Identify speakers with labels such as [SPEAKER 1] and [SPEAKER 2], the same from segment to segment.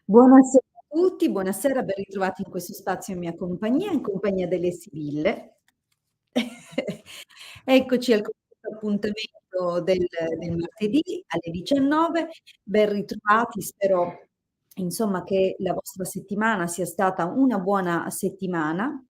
[SPEAKER 1] Buonasera a tutti, buonasera, ben ritrovati in questo spazio in compagnia delle Sibille. Eccoci al consueto appuntamento del martedì alle 19. Ben ritrovati, spero insomma che la vostra settimana sia stata una buona settimana.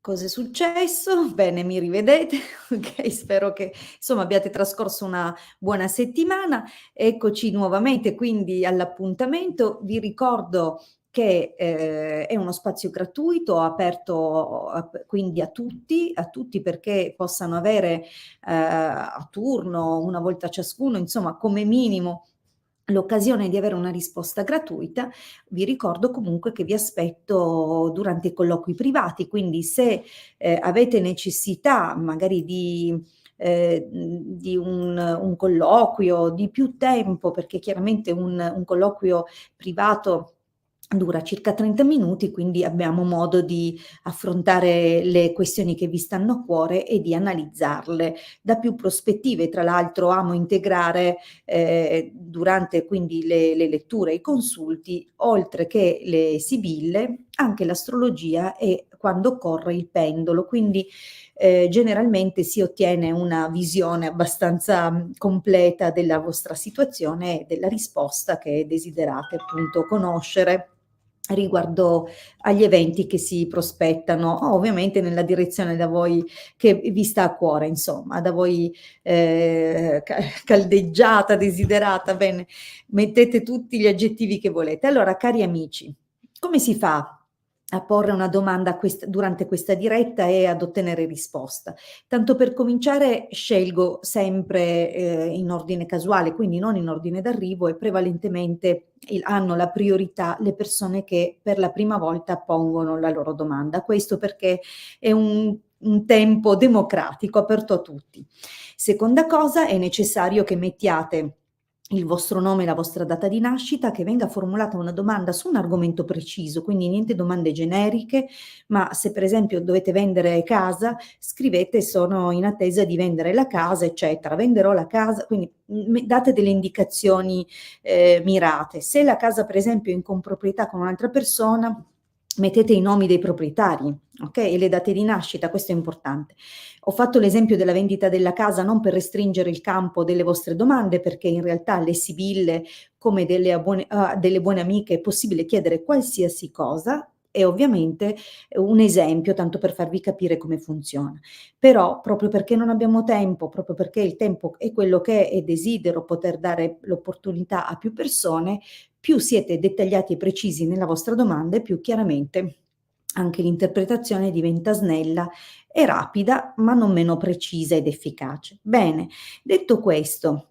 [SPEAKER 1] Cos'è successo? Bene, mi rivedete? Okay, spero che insomma abbiate trascorso una buona settimana. Eccoci nuovamente quindi all'appuntamento. Vi ricordo che, è uno spazio gratuito aperto quindi a tutti perché possano avere, a turno, una volta ciascuno, insomma come minimo l'occasione di avere una risposta gratuita. Vi ricordo comunque che vi aspetto durante i colloqui privati, quindi se, avete necessità magari di un colloquio, di più tempo, perché chiaramente un colloquio privato dura circa 30 minuti, quindi abbiamo modo di affrontare le questioni che vi stanno a cuore e di analizzarle da più prospettive. Tra l'altro amo integrare durante quindi le letture e i consulti, oltre che le sibille, anche l'astrologia e quando occorre il pendolo. Quindi generalmente si ottiene una visione abbastanza completa della vostra situazione e della risposta che desiderate appunto conoscere riguardo agli eventi che si prospettano, ovviamente nella direzione da voi che vi sta a cuore, insomma, da voi caldeggiata, desiderata, bene, mettete tutti gli aggettivi che volete. Allora, cari amici, come si fa a porre una domanda durante questa diretta e ad ottenere risposta? Tanto per cominciare, scelgo sempre in ordine casuale, quindi non in ordine d'arrivo, e prevalentemente hanno la priorità le persone che per la prima volta pongono la loro domanda. Questo perché è un tempo democratico, aperto a tutti. Seconda cosa, è necessario che mettiate il vostro nome e la vostra data di nascita, che venga formulata una domanda su un argomento preciso, quindi niente domande generiche, ma se per esempio dovete vendere casa, scrivete sono in attesa di vendere la casa, eccetera, venderò la casa, quindi date delle indicazioni mirate. Se la casa per esempio è in comproprietà con un'altra persona, mettete i nomi dei proprietari, ok? E le date di nascita, questo è importante. Ho fatto l'esempio della vendita della casa non per restringere il campo delle vostre domande, perché in realtà alle sibille, come delle buone amiche, è possibile chiedere qualsiasi cosa, e ovviamente un esempio, tanto per farvi capire come funziona. Però, proprio perché non abbiamo tempo, proprio perché il tempo è quello che è e desidero poter dare l'opportunità a più persone, più siete dettagliati e precisi nella vostra domanda e più chiaramente anche l'interpretazione diventa snella e rapida, ma non meno precisa ed efficace. Bene, detto questo,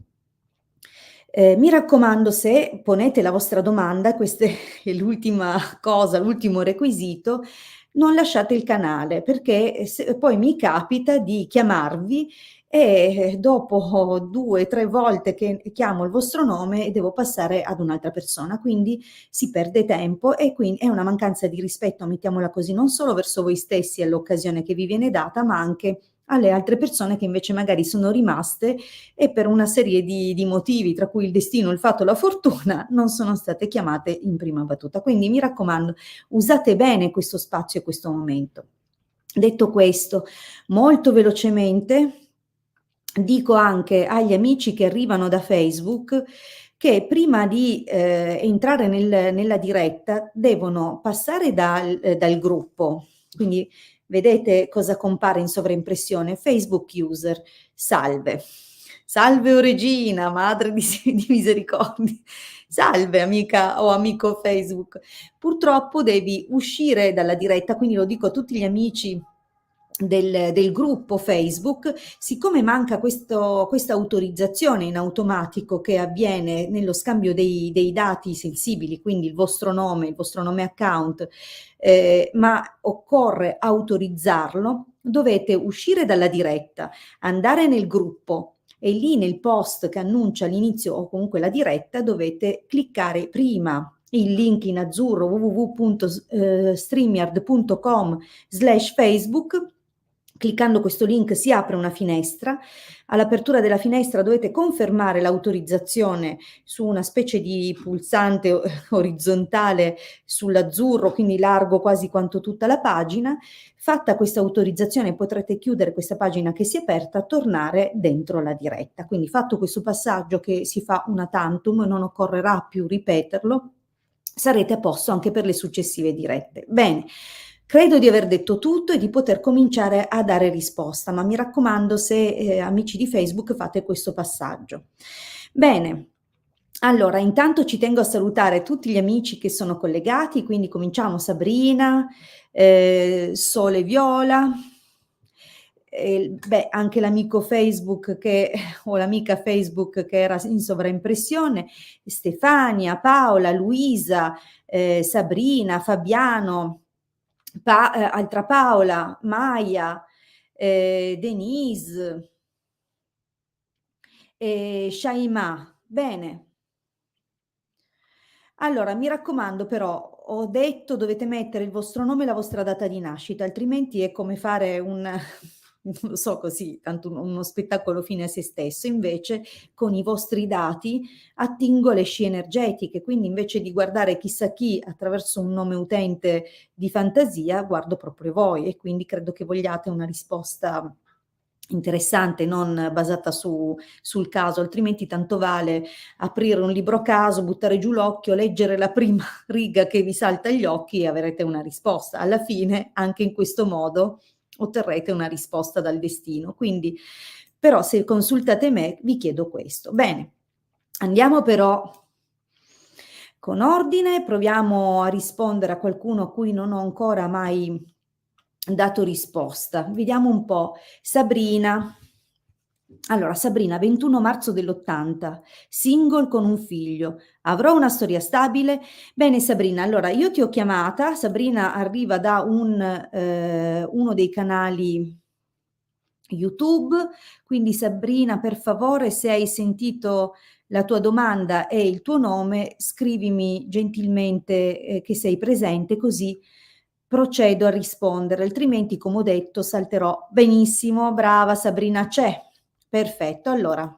[SPEAKER 1] mi raccomando, se ponete la vostra domanda, questa è l'ultima cosa, l'ultimo requisito, non lasciate il canale, perché poi mi capita di chiamarvi e dopo 2, 3 volte che chiamo il vostro nome devo passare ad un'altra persona, quindi si perde tempo e quindi è una mancanza di rispetto, mettiamola così, non solo verso voi stessi all'occasione che vi viene data, ma anche alle altre persone che invece magari sono rimaste e per una serie di motivi, tra cui il destino, il fatto, la fortuna, non sono state chiamate in prima battuta. Quindi mi raccomando, usate bene questo spazio e questo momento. Detto questo, molto velocemente dico anche agli amici che arrivano da Facebook che prima di entrare nella diretta devono passare dal gruppo, quindi vedete cosa compare in sovraimpressione, Facebook user, salve. Salve o regina, madre di misericordia. Salve amica o amico Facebook. Purtroppo devi uscire dalla diretta, quindi lo dico a tutti gli amici del gruppo Facebook, siccome manca questa autorizzazione in automatico che avviene nello scambio dei dati sensibili, quindi il vostro nome account, ma occorre autorizzarlo, dovete uscire dalla diretta, andare nel gruppo e lì nel post che annuncia l'inizio o comunque la diretta dovete cliccare prima il link in azzurro www.streamyard.com/Facebook, Cliccando questo link si apre una finestra, all'apertura della finestra dovete confermare l'autorizzazione su una specie di pulsante orizzontale sull'azzurro, quindi largo quasi quanto tutta la pagina. Fatta questa autorizzazione potrete chiudere questa pagina che si è aperta, tornare dentro la diretta. Quindi fatto questo passaggio che si fa una tantum, non occorrerà più ripeterlo, sarete a posto anche per le successive dirette. Bene. Credo di aver detto tutto e di poter cominciare a dare risposta, ma mi raccomando, se amici di Facebook fate questo passaggio. Bene, allora intanto ci tengo a salutare tutti gli amici che sono collegati, quindi cominciamo: Sabrina, Sole Viola, beh, anche l'amico Facebook che o l'amica Facebook che era in sovraimpressione, Stefania, Paola, Luisa, Sabrina, Fabiano, altra Paola, Maia, Denise, Shaima. Bene. Allora, mi raccomando però, ho detto dovete mettere il vostro nome e la vostra data di nascita, altrimenti è come fare un non lo so, così, tanto uno spettacolo fine a se stesso. Invece con i vostri dati attingo le scie energetiche, quindi invece di guardare chissà chi attraverso un nome utente di fantasia, guardo proprio voi e quindi credo che vogliate una risposta interessante, non basata sul caso, altrimenti tanto vale aprire un libro a caso, buttare giù l'occhio, leggere la prima riga che vi salta agli occhi e avrete una risposta. Alla fine, anche in questo modo, otterrete una risposta dal destino. Quindi, però, se consultate me, vi chiedo questo. Bene, andiamo però con ordine, proviamo a rispondere a qualcuno a cui non ho ancora mai dato risposta. Vediamo un po'. Sabrina. Allora, Sabrina, 21 marzo dell'80, single con un figlio. Avrò una storia stabile? Bene, Sabrina, allora io ti ho chiamata. Sabrina arriva da uno dei canali YouTube, quindi Sabrina, per favore, se hai sentito la tua domanda e il tuo nome, scrivimi gentilmente che sei presente, così procedo a rispondere, altrimenti, come ho detto, salterò. Benissimo, brava Sabrina, c'è. Perfetto, allora,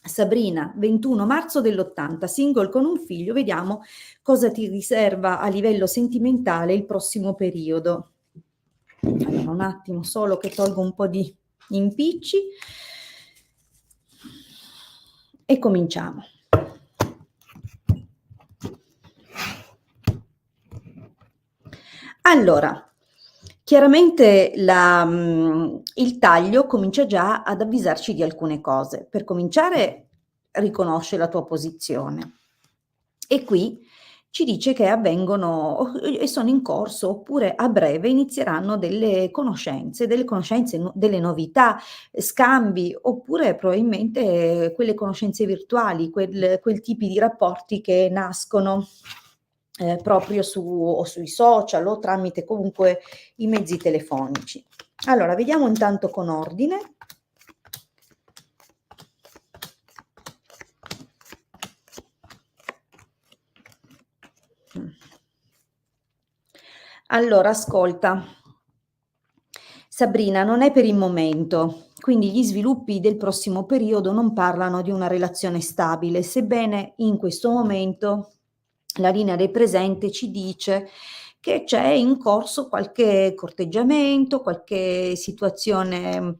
[SPEAKER 1] Sabrina, 21 marzo dell'80, single con un figlio, vediamo cosa ti riserva a livello sentimentale il prossimo periodo. Allora, un attimo solo che tolgo un po' di impicci e cominciamo. Allora, chiaramente il taglio comincia già ad avvisarci di alcune cose. Per cominciare, riconosce la tua posizione e qui ci dice che avvengono e sono in corso oppure a breve inizieranno delle conoscenze, delle novità, scambi oppure probabilmente quelle conoscenze virtuali, quel tipi di rapporti che nascono proprio o sui social o tramite comunque i mezzi telefonici. Allora, vediamo intanto con ordine. Allora, ascolta, Sabrina, non è per il momento, quindi gli sviluppi del prossimo periodo non parlano di una relazione stabile, sebbene in questo momento la linea del presente ci dice che c'è in corso qualche corteggiamento, qualche situazione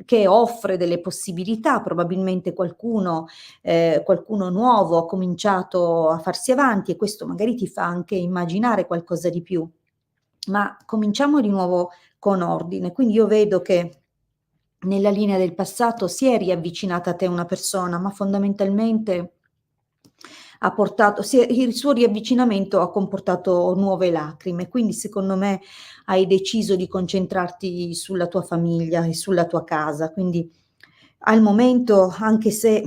[SPEAKER 1] che offre delle possibilità, probabilmente qualcuno nuovo ha cominciato a farsi avanti e questo magari ti fa anche immaginare qualcosa di più. Ma cominciamo di nuovo con ordine. Quindi io vedo che nella linea del passato si è riavvicinata a te una persona, ma fondamentalmente il suo riavvicinamento ha comportato nuove lacrime, quindi secondo me hai deciso di concentrarti sulla tua famiglia e sulla tua casa. Quindi al momento, anche se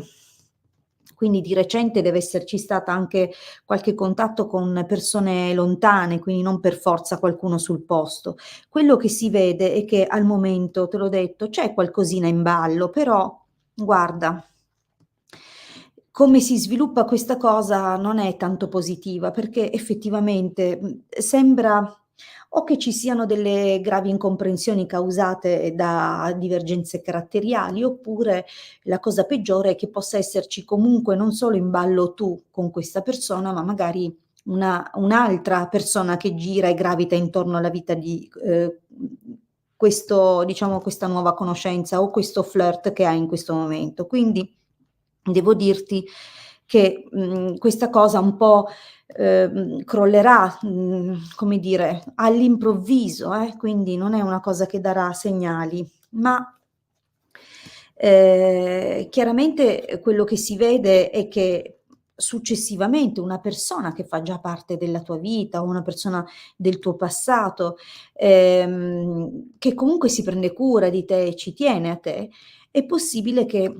[SPEAKER 1] quindi di recente deve esserci stata anche qualche contatto con persone lontane, quindi non per forza qualcuno sul posto. Quello che si vede è che al momento, te l'ho detto, c'è qualcosina in ballo, però guarda, come si sviluppa questa cosa non è tanto positiva, perché effettivamente, sembra o che ci siano delle gravi incomprensioni causate da divergenze caratteriali, oppure la cosa peggiore è che possa esserci comunque non solo in ballo tu con questa persona, ma magari un'altra persona che gira e gravita intorno alla vita di, questo diciamo questa nuova conoscenza o questo flirt che hai in questo momento. Quindi devo dirti che, questa cosa un po', crollerà, come dire, all'improvviso, quindi non è una cosa che darà segnali, ma, chiaramente quello che si vede è che successivamente una persona che fa già parte della tua vita o una persona del tuo passato, che comunque si prende cura di te e ci tiene a te, è possibile che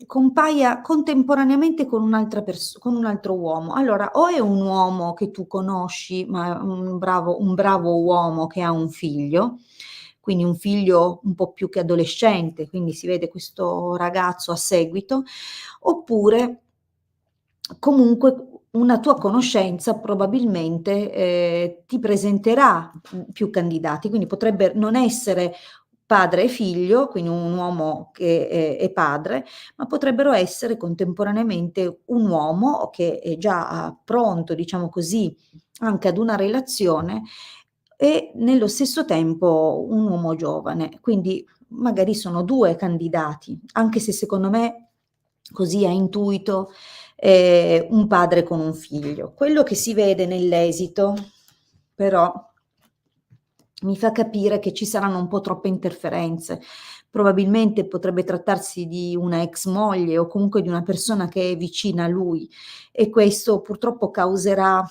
[SPEAKER 1] compaia contemporaneamente con con un altro uomo. Allora, o è un uomo che tu conosci, ma è un bravo uomo che ha un figlio, quindi un figlio un po' più che adolescente, quindi si vede questo ragazzo a seguito, oppure comunque una tua conoscenza probabilmente, ti presenterà, più candidati, quindi potrebbe non essere padre e figlio, quindi un uomo che è padre, ma potrebbero essere contemporaneamente un uomo che è già pronto, diciamo così, anche ad una relazione e nello stesso tempo un uomo giovane. Quindi magari sono 2 candidati, anche se secondo me, così a intuito, un padre con un figlio. Quello che si vede nell'esito però mi fa capire che ci saranno un po' troppe interferenze. Probabilmente potrebbe trattarsi di una ex moglie o comunque di una persona che è vicina a lui e questo purtroppo causerà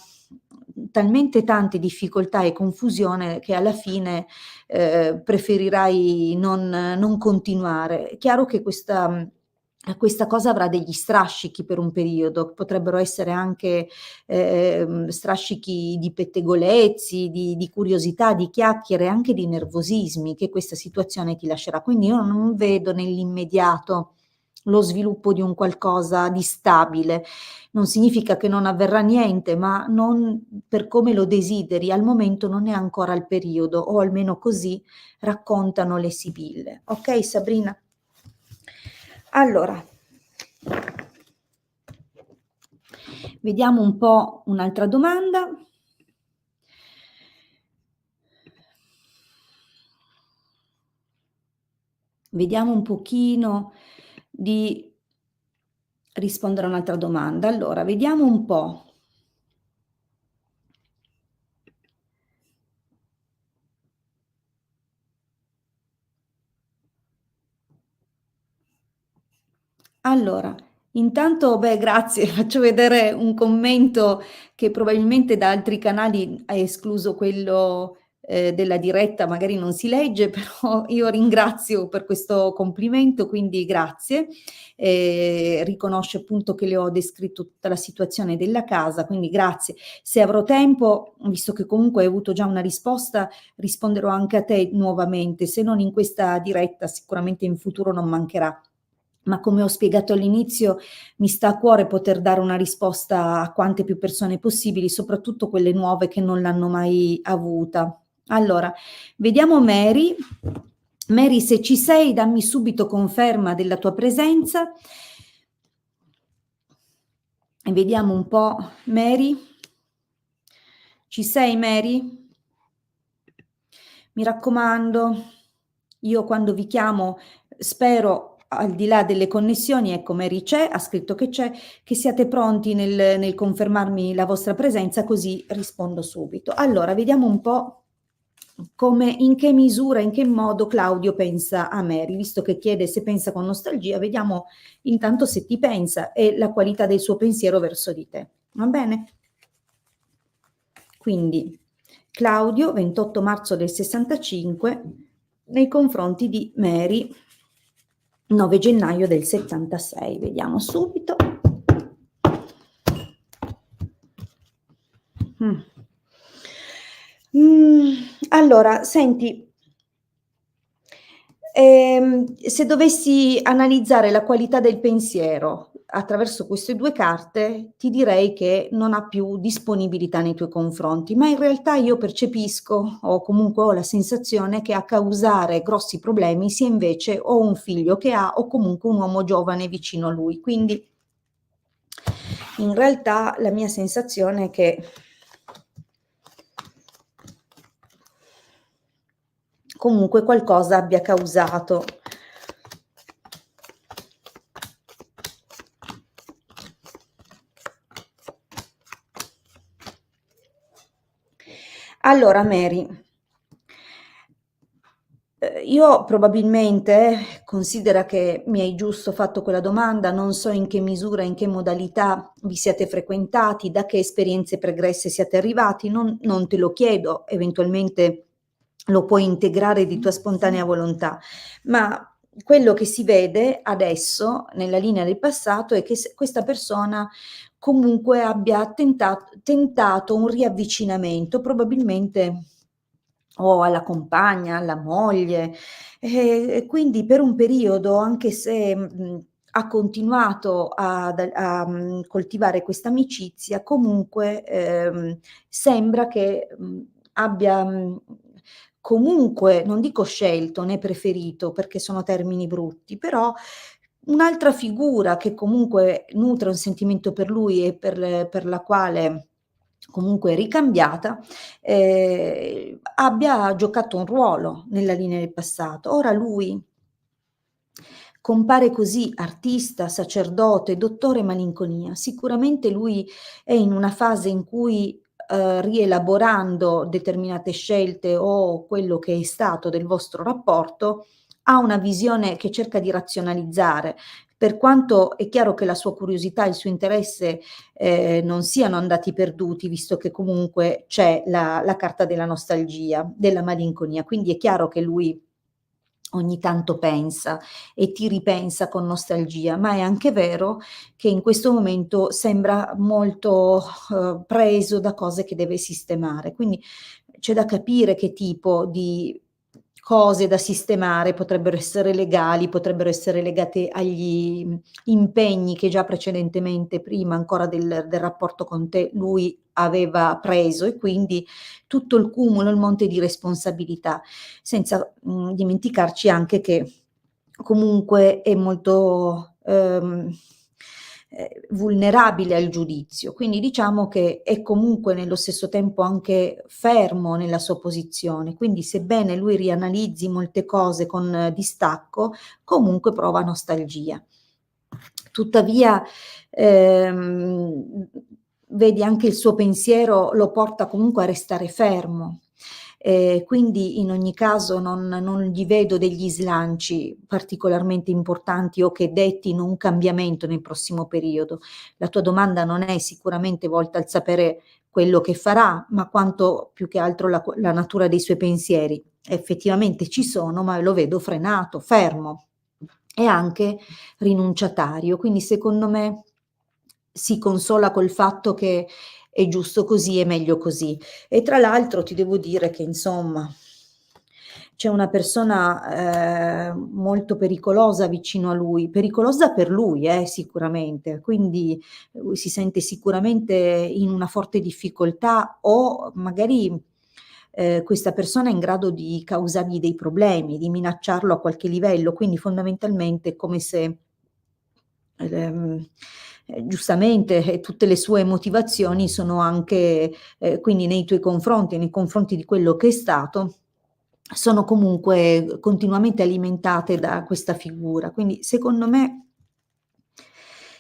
[SPEAKER 1] talmente tante difficoltà e confusione che alla fine, preferirai non continuare. È chiaro che questa cosa avrà degli strascichi per un periodo, potrebbero essere anche strascichi di pettegolezzi, di curiosità, di chiacchiere, anche di nervosismi che questa situazione ti lascerà. Quindi io non vedo nell'immediato lo sviluppo di un qualcosa di stabile. Non significa che non avverrà niente, ma non per come lo desideri. Al momento non è ancora il periodo, o almeno così raccontano le sibille. Okay Sabrina? Allora vediamo un po' un'altra domanda. Vediamo un pochino di rispondere a un'altra domanda. Allora, vediamo un po'. Allora, intanto, beh, grazie, faccio vedere un commento che probabilmente da altri canali ha escluso quello, della diretta, magari non si legge, però io ringrazio per questo complimento, quindi grazie. Riconosce appunto che le ho descritto tutta la situazione della casa, quindi grazie. Se avrò tempo, visto che comunque hai avuto già una risposta, risponderò anche a te nuovamente, se non in questa diretta, sicuramente in futuro non mancherà. Ma come ho spiegato all'inizio, mi sta a cuore poter dare una risposta a quante più persone possibili, soprattutto quelle nuove che non l'hanno mai avuta. Allora, vediamo Mary. Mary, se ci sei, dammi subito conferma della tua presenza. E vediamo un po', Mary. Ci sei, Mary? Mi raccomando, io quando vi chiamo spero, al di là delle connessioni, ecco Mary c'è, ha scritto che c'è, che siate pronti nel confermarmi la vostra presenza, così rispondo subito. Allora, vediamo un po' come, in che misura, in che modo Claudio pensa a Mary, visto che chiede se pensa con nostalgia, vediamo intanto se ti pensa e la qualità del suo pensiero verso di te. Va bene? Quindi Claudio, 28 marzo del 65, nei confronti di Mary, 9 gennaio del 76. Vediamo subito. Allora, senti, se dovessi analizzare la qualità del pensiero, attraverso queste 2 carte ti direi che non ha più disponibilità nei tuoi confronti, ma in realtà io percepisco, o comunque ho la sensazione che a causare grossi problemi sia invece o un figlio che ha o comunque un uomo giovane vicino a lui. Quindi in realtà la mia sensazione è che comunque qualcosa abbia causato. Allora Mary, io probabilmente considera che mi hai giusto fatto quella domanda, non so in che misura, in che modalità vi siate frequentati, da che esperienze pregresse siate arrivati, non te lo chiedo, eventualmente lo puoi integrare di tua spontanea volontà, ma quello che si vede adesso nella linea del passato è che questa persona comunque abbia tentato un riavvicinamento, probabilmente o alla compagna, alla moglie, e quindi per un periodo, anche se, ha continuato coltivare questa amicizia, comunque, sembra che, abbia, comunque, non dico scelto né preferito, perché sono termini brutti, però un'altra figura che comunque nutre un sentimento per lui e per la quale comunque è ricambiata, abbia giocato un ruolo nella linea del passato. Ora lui compare così, artista, sacerdote, dottore malinconia. Sicuramente lui è in una fase in cui, rielaborando determinate scelte o quello che è stato del vostro rapporto, ha una visione che cerca di razionalizzare. Per quanto è chiaro che la sua curiosità e il suo interesse, non siano andati perduti, visto che comunque c'è la carta della nostalgia, della malinconia. Quindi è chiaro che lui ogni tanto pensa e ti ripensa con nostalgia, ma è anche vero che in questo momento sembra molto, preso da cose che deve sistemare. Quindi c'è da capire che tipo di cose da sistemare potrebbero essere legali, potrebbero essere legate agli, impegni che già precedentemente, prima ancora del rapporto con te, lui aveva preso e quindi tutto il cumulo, il monte di responsabilità, senza, dimenticarci anche che comunque è molto, vulnerabile al giudizio. Quindi diciamo che è comunque nello stesso tempo anche fermo nella sua posizione, quindi sebbene lui rianalizzi molte cose con distacco, comunque prova nostalgia. Tuttavia, ehm, vedi anche il suo pensiero lo porta comunque a restare fermo. Quindi in ogni caso non gli vedo degli slanci particolarmente importanti o che dettino un cambiamento nel prossimo periodo. La tua domanda non è sicuramente volta al sapere quello che farà, ma quanto più che altro la natura dei suoi pensieri. Effettivamente ci sono, ma lo vedo frenato, fermo e anche rinunciatario. Quindi secondo me si consola col fatto che è giusto così, è meglio così. E tra l'altro ti devo dire che insomma c'è una persona, molto pericolosa vicino a lui, pericolosa per lui sicuramente, quindi lui si sente sicuramente in una forte difficoltà o magari, questa persona è in grado di causargli dei problemi, di minacciarlo a qualche livello, quindi fondamentalmente è come se Ehm, giustamente, tutte le sue motivazioni sono anche quindi nei tuoi confronti e nei confronti di quello che è stato, sono comunque continuamente alimentate da questa figura. Quindi secondo me,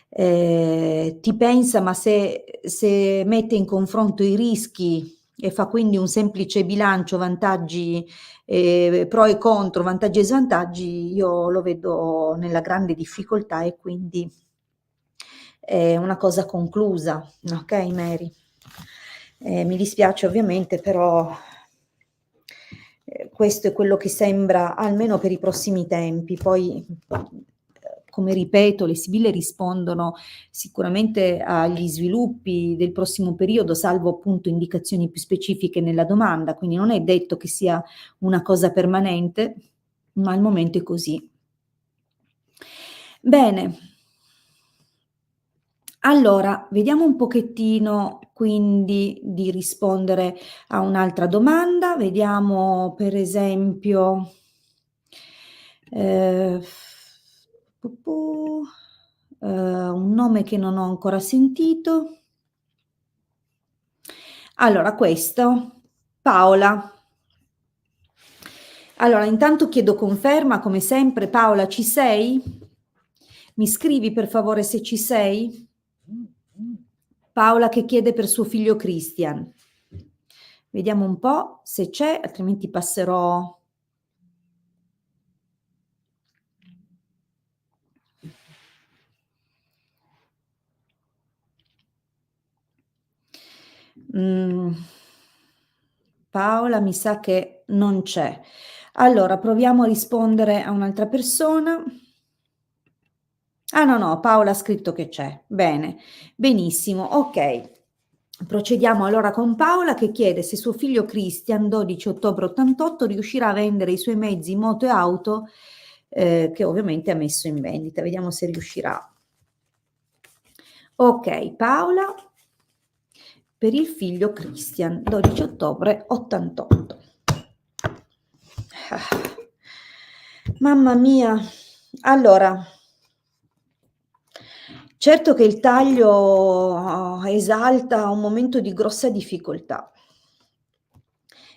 [SPEAKER 1] ti pensa, ma se mette in confronto i rischi e fa quindi un semplice bilancio vantaggi, pro e contro, vantaggi e svantaggi, io lo vedo nella grande difficoltà e quindi è una cosa conclusa, okay Mary? Mi dispiace ovviamente, però, questo è quello che sembra, almeno per i prossimi tempi. Poi, come ripeto, le sibille rispondono sicuramente agli sviluppi del prossimo periodo, salvo appunto indicazioni più specifiche nella domanda, quindi non è detto che sia una cosa permanente, ma al momento è così. Bene. Allora, vediamo un pochettino quindi di rispondere a un'altra domanda. Vediamo per esempio, ehm, pu-pu, un nome che non ho ancora sentito. Allora questo, Paola. Allora intanto chiedo conferma come sempre. Paola, ci sei? Mi scrivi per favore se ci sei? Paola che chiede per suo figlio Christian. Vediamo un po' se c'è, altrimenti passerò. Mm, Paola mi sa che non c'è. Allora proviamo a rispondere a un'altra persona. Ah no, no, Paola ha scritto che c'è. Bene, benissimo, ok. Procediamo allora con Paola che chiede se suo figlio Christian, 12 ottobre 88, riuscirà a vendere i suoi mezzi, moto e auto che ovviamente ha messo in vendita. Vediamo se riuscirà. Ok, Paola, per il figlio Christian, 12 ottobre 88. Ah, mamma mia. Allora, certo che il taglio esalta un momento di grossa difficoltà.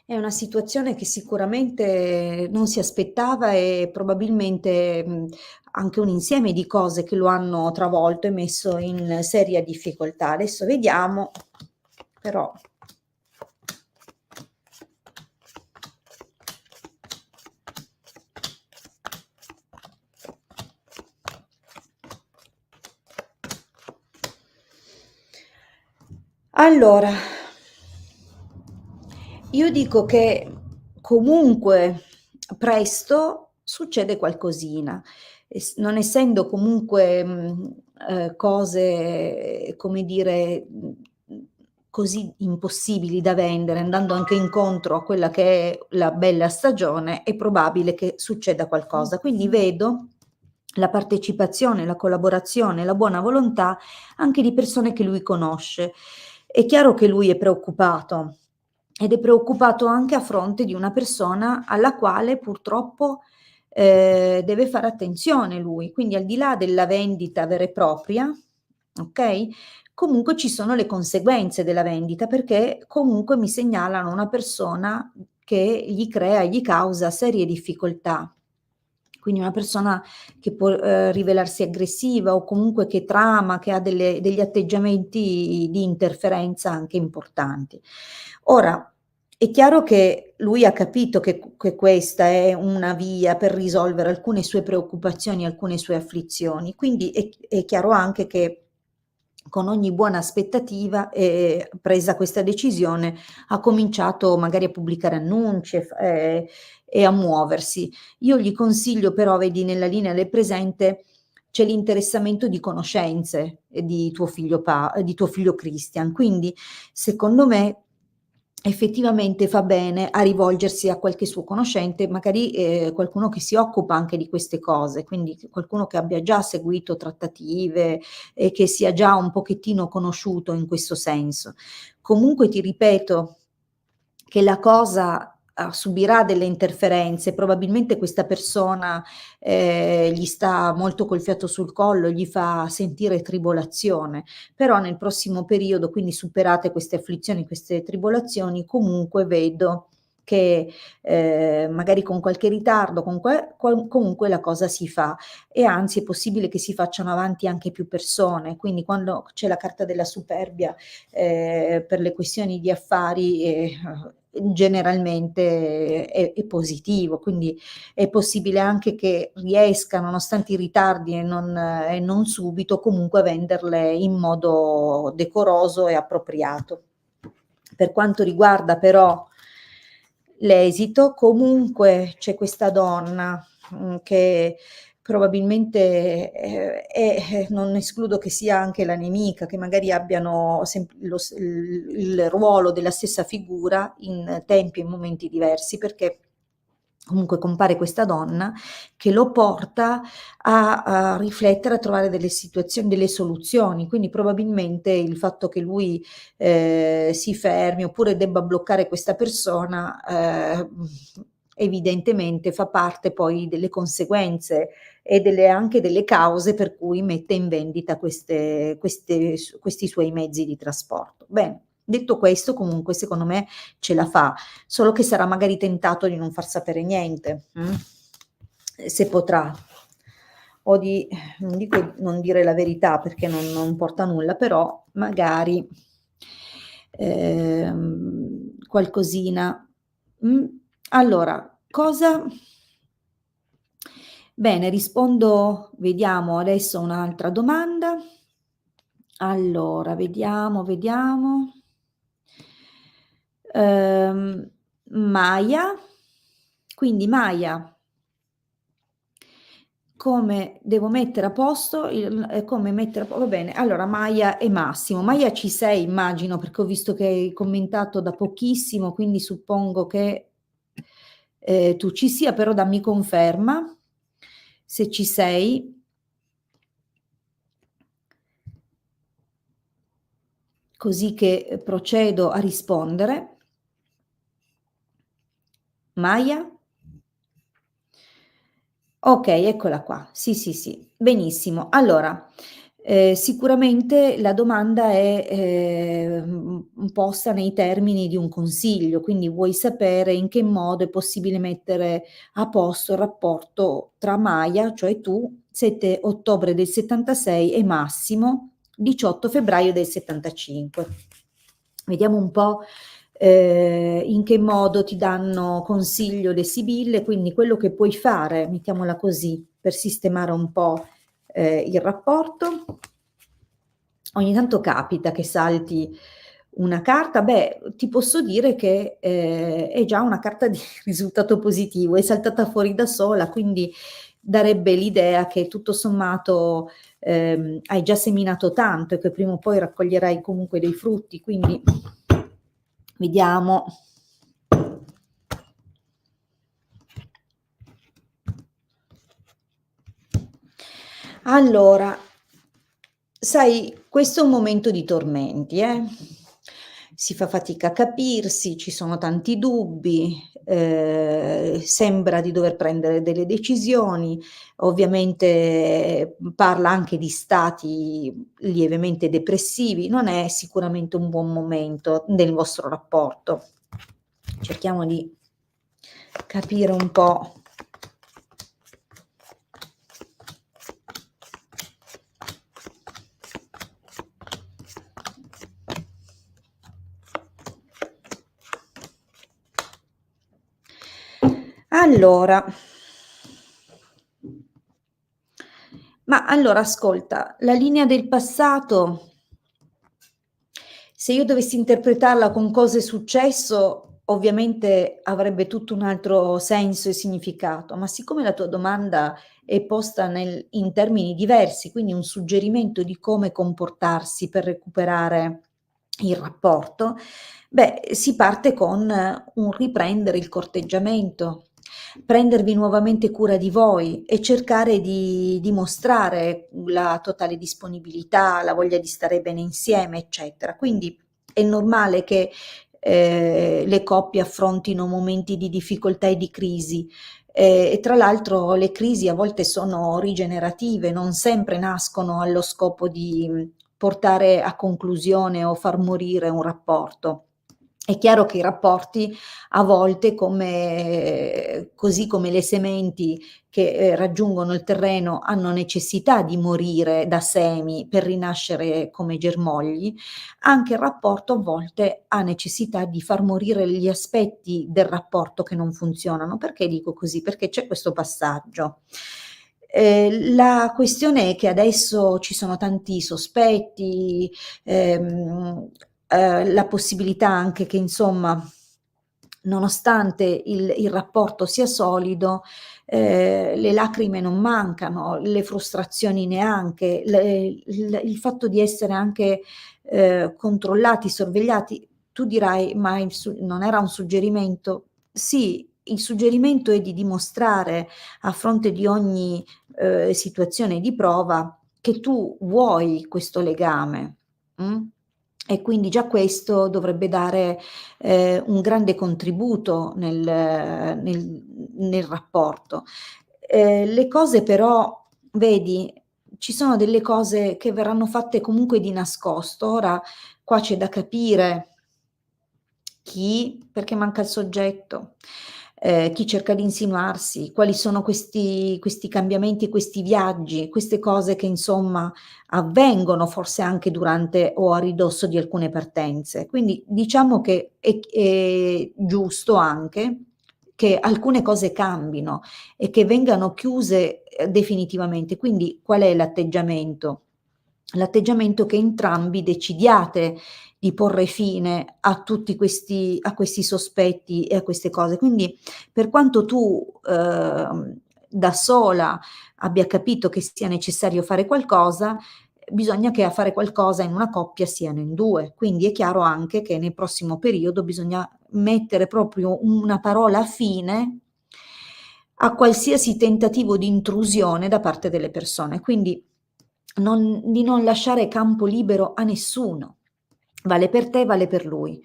[SPEAKER 1] È una situazione che sicuramente non si aspettava e probabilmente, anche un insieme di cose che lo hanno travolto e messo in seria difficoltà. Adesso vediamo, però. Allora, io dico che comunque presto succede qualcosina, non essendo comunque cose, come dire, così impossibili da vendere, andando anche incontro a quella che è la bella stagione, è probabile che succeda qualcosa. Quindi vedo la partecipazione, la collaborazione, la buona volontà anche di persone che lui conosce. È chiaro che lui è preoccupato ed è preoccupato anche a fronte di una persona alla quale purtroppo deve fare attenzione lui, quindi al di là della vendita vera e propria, ok? Comunque ci sono le conseguenze della vendita perché comunque mi segnalano una persona che gli crea e gli causa serie difficoltà. Quindi una persona che può rivelarsi aggressiva o comunque che trama, che ha degli atteggiamenti di interferenza anche importanti. Ora, è chiaro che lui ha capito che questa è una via per risolvere alcune sue preoccupazioni, alcune sue afflizioni, quindi è chiaro anche che con ogni buona aspettativa, presa questa decisione, ha cominciato magari a pubblicare annunci e a muoversi. Io gli consiglio però, vedi nella linea del presente, c'è l'interessamento di conoscenze di tuo figlio Christian, quindi secondo me effettivamente fa bene a rivolgersi a qualche suo conoscente, magari qualcuno che si occupa anche di queste cose, quindi qualcuno che abbia già seguito trattative e che sia già un pochettino conosciuto in questo senso. Comunque ti ripeto che la cosa subirà delle interferenze, probabilmente questa persona gli sta molto col fiato sul collo, gli fa sentire tribolazione, però nel prossimo periodo, quindi superate queste afflizioni, queste tribolazioni, comunque vedo che magari con qualche ritardo, comunque la cosa si fa e anzi è possibile che si facciano avanti anche più persone, quindi quando c'è la carta della superbia per le questioni di affari generalmente è positivo, quindi è possibile anche che riesca, nonostante i ritardi e non subito, comunque a venderle in modo decoroso e appropriato. Per quanto riguarda però l'esito, comunque c'è questa donna che probabilmente non escludo che sia anche la nemica, che magari abbiano il ruolo della stessa figura in tempi e momenti diversi, perché comunque compare questa donna che lo porta a riflettere, a trovare delle situazioni, delle soluzioni. Quindi probabilmente il fatto che lui, si fermi oppure debba bloccare questa persona, evidentemente fa parte poi delle conseguenze e anche delle cause per cui mette in vendita questi suoi mezzi di trasporto. Bene, detto questo comunque secondo me ce la fa, solo che sarà magari tentato di non far sapere niente, se potrà. O di non dico non dire la verità perché non porta a nulla, però magari, qualcosina. Mh, allora, cosa bene, rispondo vediamo adesso a un'altra domanda. Allora, vediamo. Ehm, Maya, quindi Maya, come devo mettere a posto come mettere a po va bene, allora Maya e Massimo. Maya ci sei immagino, perché ho visto che hai commentato da pochissimo, quindi suppongo che, tu ci sia, però dammi conferma se ci sei. Così che, procedo a rispondere. Maya? Okay, eccola qua. Sì, sì, sì, benissimo. Allora, sicuramente la domanda è, posta nei termini di un consiglio, quindi vuoi sapere in che modo è possibile mettere a posto il rapporto tra Maya, cioè tu, 7 ottobre del '76 e Massimo, 18 febbraio del '75. Vediamo un po', in che modo ti danno consiglio le sibille, quindi quello che puoi fare, mettiamola così, per sistemare un po', il rapporto. Ogni tanto capita che salti una carta, beh, ti posso dire che, è già una carta di risultato positivo, è saltata fuori da sola, quindi darebbe l'idea che tutto sommato, hai già seminato tanto e che prima o poi raccoglierai comunque dei frutti, quindi vediamo. Allora, sai, questo è un momento di tormenti, si fa fatica a capirsi, ci sono tanti dubbi, sembra di dover prendere delle decisioni, ovviamente, parla anche di stati lievemente depressivi, non è sicuramente un buon momento del vostro rapporto. Cerchiamo di capire un po'. Allora, ma allora ascolta, la linea del passato, se io dovessi interpretarla con cosa è successo, ovviamente avrebbe tutto un altro senso e significato, ma siccome la tua domanda è posta in termini diversi, quindi un suggerimento di come comportarsi per recuperare il rapporto, beh, si parte con un riprendere il corteggiamento, prendervi nuovamente cura di voi e cercare di dimostrare la totale disponibilità, la voglia di stare bene insieme, eccetera. Quindi è normale che le coppie affrontino momenti di difficoltà e di crisi. E tra l'altro le crisi a volte sono rigenerative, non sempre nascono allo scopo di portare a conclusione o far morire un rapporto. È chiaro che i rapporti a volte così come le sementi che, raggiungono il terreno hanno necessità di morire da semi per rinascere come germogli, anche il rapporto a volte ha necessità di far morire gli aspetti del rapporto che non funzionano. Perché dico così? Perché c'è questo passaggio. La questione è che adesso ci sono tanti sospetti, la possibilità anche che insomma, nonostante il rapporto sia solido, le lacrime non mancano, le frustrazioni neanche, il fatto di essere anche, controllati, sorvegliati. Tu dirai: "Ma non era un suggerimento?" Sì, il suggerimento è di dimostrare a fronte di ogni, situazione di prova che tu vuoi questo legame, mh? E quindi già questo dovrebbe dare, un grande contributo nel rapporto. Le cose però vedi, ci sono delle cose che verranno fatte comunque di nascosto. Ora qua c'è da capire chi perché manca il soggetto, chi cerca di insinuarsi, quali sono questi cambiamenti, questi viaggi, queste cose che insomma avvengono forse anche durante o a ridosso di alcune partenze. Quindi diciamo che è giusto anche che alcune cose cambino e che vengano chiuse, definitivamente. Quindi qual è l'atteggiamento? L'atteggiamento che entrambi decidiate di porre fine a questi sospetti e a queste cose. Quindi per quanto tu, da sola abbia capito che sia necessario fare qualcosa, bisogna che a fare qualcosa in una coppia siano in 2. Quindi è chiaro anche che nel prossimo periodo bisogna mettere proprio una parola fine a qualsiasi tentativo di intrusione da parte delle persone. Quindi di non lasciare campo libero a nessuno. Vale per te, vale per lui.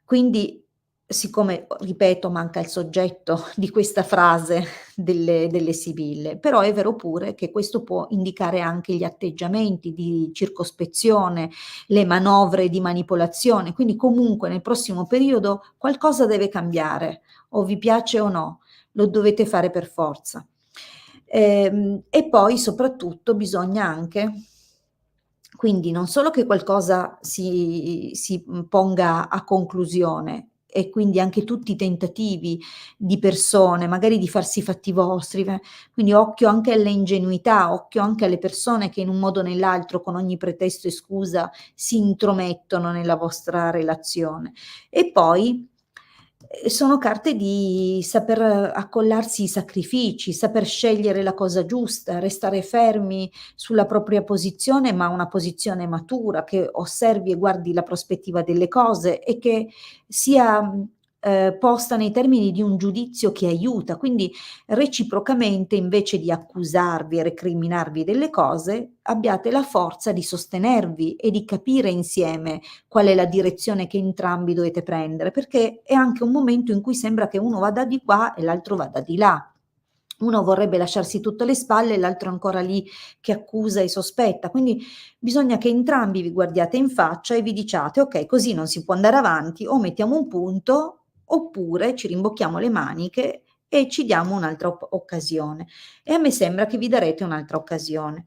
[SPEAKER 1] Quindi, siccome, ripeto, manca il soggetto di questa frase delle sibille, però è vero pure che questo può indicare anche gli atteggiamenti di circospezione, le manovre di manipolazione, quindi comunque nel prossimo periodo qualcosa deve cambiare, o vi piace o no, lo dovete fare per forza. E poi soprattutto bisogna anche quindi non solo che qualcosa ponga a conclusione e quindi anche tutti i tentativi di persone, magari di farsi i fatti vostri, quindi occhio anche alle ingenuità, occhio anche alle persone che in un modo o nell'altro, con ogni pretesto e scusa, si intromettono nella vostra relazione. E poi, sono carte di saper accollarsi i sacrifici, saper scegliere la cosa giusta, restare fermi sulla propria posizione, ma una posizione matura, che osservi e guardi la prospettiva delle cose e che sia, posta nei termini di un giudizio che aiuta. Quindi reciprocamente, invece di accusarvi e recriminarvi delle cose, abbiate la forza di sostenervi e di capire insieme qual è la direzione che entrambi dovete prendere, perché è anche un momento in cui sembra che uno vada di qua e l'altro vada di là. Uno vorrebbe lasciarsi tutto alle spalle e l'altro ancora lì che accusa e sospetta. Quindi bisogna che entrambi vi guardiate in faccia e vi diciate: "Okay, così non si può andare avanti, o mettiamo un punto, oppure ci rimbocchiamo le maniche e ci diamo un'altra occasione". E a me sembra che vi darete un'altra occasione.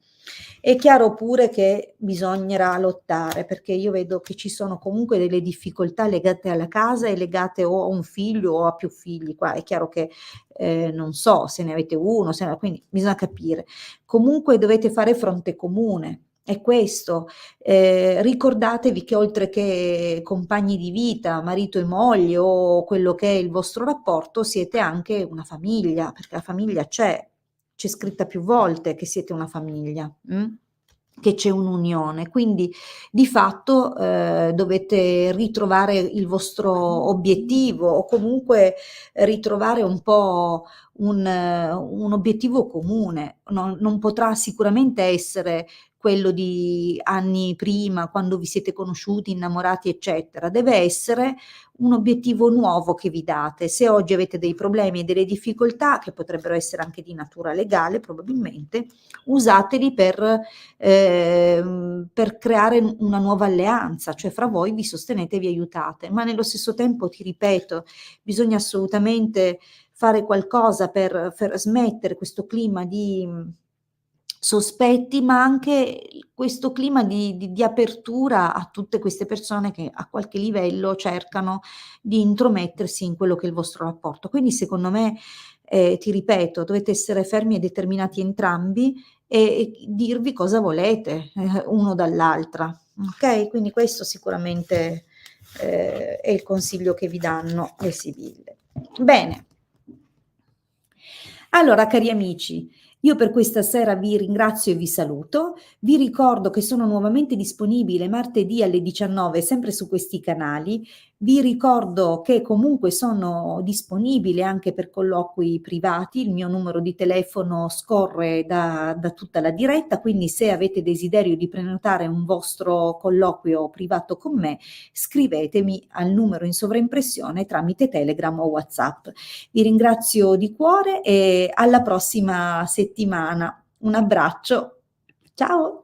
[SPEAKER 1] È chiaro pure che bisognerà lottare, perché io vedo che ci sono comunque delle difficoltà legate alla casa e legate o a un figlio o a più figli. Qua è chiaro che, non so se ne avete 1, se quindi bisogna capire. Comunque dovete fare fronte comune, è questo. Ricordatevi che oltre che compagni di vita, marito e moglie o quello che è il vostro rapporto, siete anche una famiglia, perché la famiglia c'è scritta più volte che siete una famiglia, che c'è un'unione. Quindi di fatto, dovete ritrovare il vostro obiettivo o comunque ritrovare un po' un obiettivo comune. Non potrà sicuramente essere quello di anni prima, quando vi siete conosciuti, innamorati, eccetera. Deve essere un obiettivo nuovo che vi date. Se oggi avete dei problemi e delle difficoltà, che potrebbero essere anche di natura legale probabilmente, usateli per creare una nuova alleanza, cioè fra voi vi sostenete e vi aiutate. Ma nello stesso tempo, ti ripeto, bisogna assolutamente fare qualcosa per smettere questo clima di sospetti, ma anche questo clima di apertura a tutte queste persone che a qualche livello cercano di intromettersi in quello che è il vostro rapporto. Quindi secondo me, ti ripeto, dovete essere fermi e determinati entrambi e dirvi cosa volete, uno dall'altra, okay? Quindi questo sicuramente, è il consiglio che vi danno le sibille. Bene. Allora, cari amici, io per questa sera vi ringrazio e vi saluto. Vi ricordo che sono nuovamente disponibile martedì alle 19, sempre su questi canali. Vi ricordo che comunque sono disponibile anche per colloqui privati, il mio numero di telefono scorre da tutta la diretta, quindi se avete desiderio di prenotare un vostro colloquio privato con me, scrivetemi al numero in sovraimpressione tramite Telegram o WhatsApp. Vi ringrazio di cuore e alla prossima settimana. Un abbraccio. Ciao.